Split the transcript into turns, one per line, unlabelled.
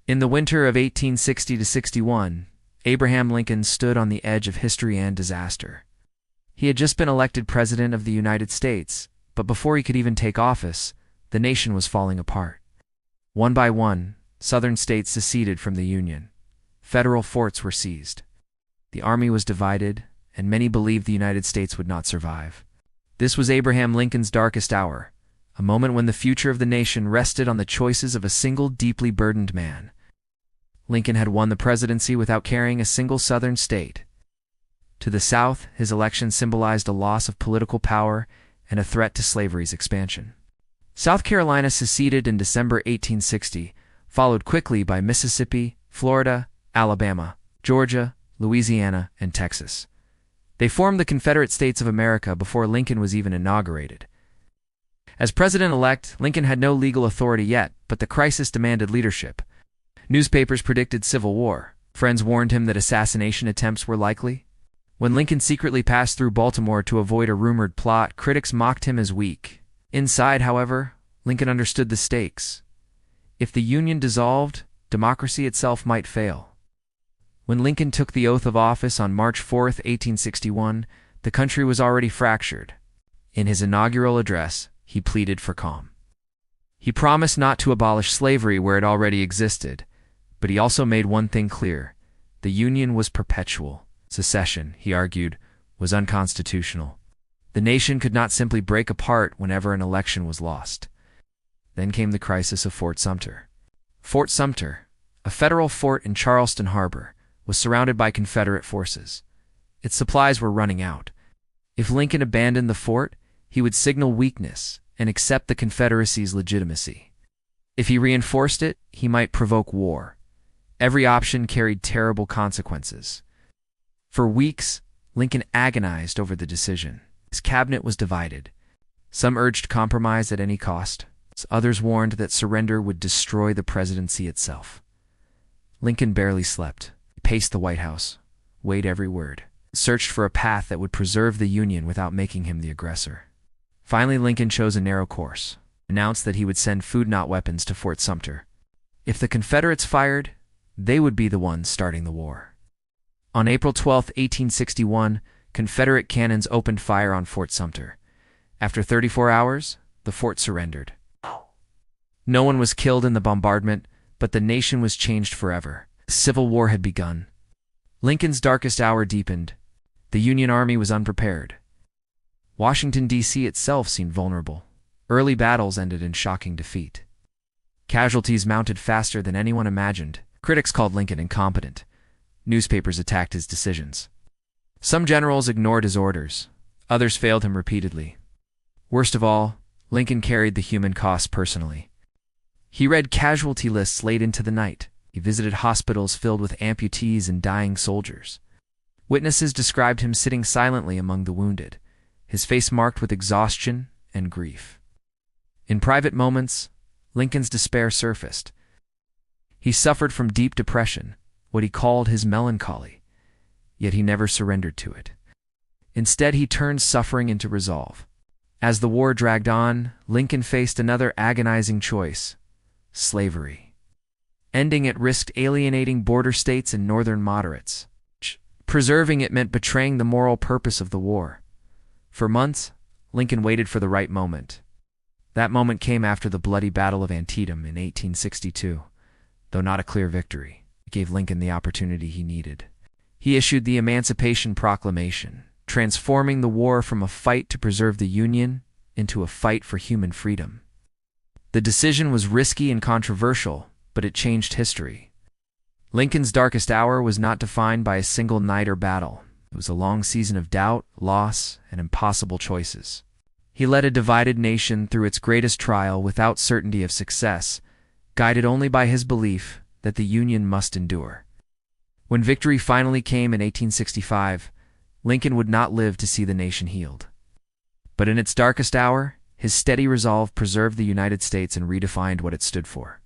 In the winter of 1860 to 61, Abraham Lincoln stood on the edge of history and disaster. He had just been elected President of the United States, but before he could even take office, the nation was falling apart. One by one, Southern states seceded from the Union. Federal forts were seized. The army was divided, and many believed the United States would not survive. This was Abraham Lincoln's darkest hour, a moment when the future of the nation rested on the choices of a single deeply burdened man. Lincoln had won the presidency without carrying a single Southern state. To the South, his election symbolized a loss of political power and a threat to slavery's expansion. South Carolina seceded in December 1860, followed quickly by Mississippi, Florida, Alabama, Georgia, Louisiana, and Texas. They formed the Confederate States of America before Lincoln was even inaugurated. As president-elect, Lincoln had no legal authority yet, but the crisis demanded leadership. Newspapers predicted civil war. Friends warned him that assassination attempts were likely. When Lincoln secretly passed through Baltimore to avoid a rumored plot, critics mocked him as weak. Inside, however, Lincoln understood the stakes. If the Union dissolved, democracy itself might fail. When Lincoln took the oath of office on March 4, 1861, the country was already fractured. In his inaugural address, he pleaded for calm. He promised not to abolish slavery where it already existed, but he also made one thing clear: the Union was perpetual. Secession, he argued, was unconstitutional. The nation could not simply break apart whenever an election was lost. Then came the crisis of Fort Sumter. Fort Sumter, a federal fort in Charleston Harbor, was surrounded by Confederate forces. Its supplies were running out. If Lincoln abandoned the fort, he would signal weakness and accept the Confederacy's legitimacy. If he reinforced it, he might provoke war. Every option carried terrible consequences. For weeks, Lincoln agonized over the decision. His cabinet was divided. Some urged compromise at any cost. Others warned that surrender would destroy the presidency itself. Lincoln barely slept. He paced the White House, weighed every word, searched for a path that would preserve the Union without making him the aggressor. Finally, Lincoln chose a narrow course, announced that he would send food, not weapons, to Fort Sumter. If the Confederates fired, they would be the ones starting the war. On April 12, 1861, Confederate cannons opened fire on Fort Sumter. After 34 hours, the fort surrendered. No one was killed in the bombardment, but the nation was changed forever. The Civil War had begun. Lincoln's darkest hour deepened. The Union Army was unprepared. Washington, D.C. itself seemed vulnerable. Early battles ended in shocking defeat. Casualties mounted faster than anyone imagined. Critics called Lincoln incompetent. Newspapers attacked his decisions. Some generals ignored his orders. Others failed him repeatedly. Worst of all, Lincoln carried the human cost personally. He read casualty lists late into the night. He visited hospitals filled with amputees and dying soldiers. Witnesses described him sitting silently among the wounded, his face marked with exhaustion and grief. In private moments, Lincoln's despair surfaced. He suffered from deep depression, what he called his melancholy, yet he never surrendered to it. Instead, he turned suffering into resolve. As the war dragged on, Lincoln faced another agonizing choice: slavery. Ending it risked alienating border states and northern moderates. Preserving it meant betraying the moral purpose of the war. For months, Lincoln waited for the right moment. That moment came after the bloody Battle of Antietam in 1862. Though not a clear victory, it gave Lincoln the opportunity he needed. He issued the Emancipation Proclamation, transforming the war from a fight to preserve the Union into a fight for human freedom. The decision was risky and controversial, but it changed history. Lincoln's darkest hour was not defined by a single night or battle. It was a long season of doubt, loss, and impossible choices. He led a divided nation through its greatest trial without certainty of success, guided only by his belief that the Union must endure. When victory finally came in 1865, Lincoln would not live to see the nation healed. But in its darkest hour, his steady resolve preserved the United States and redefined what it stood for.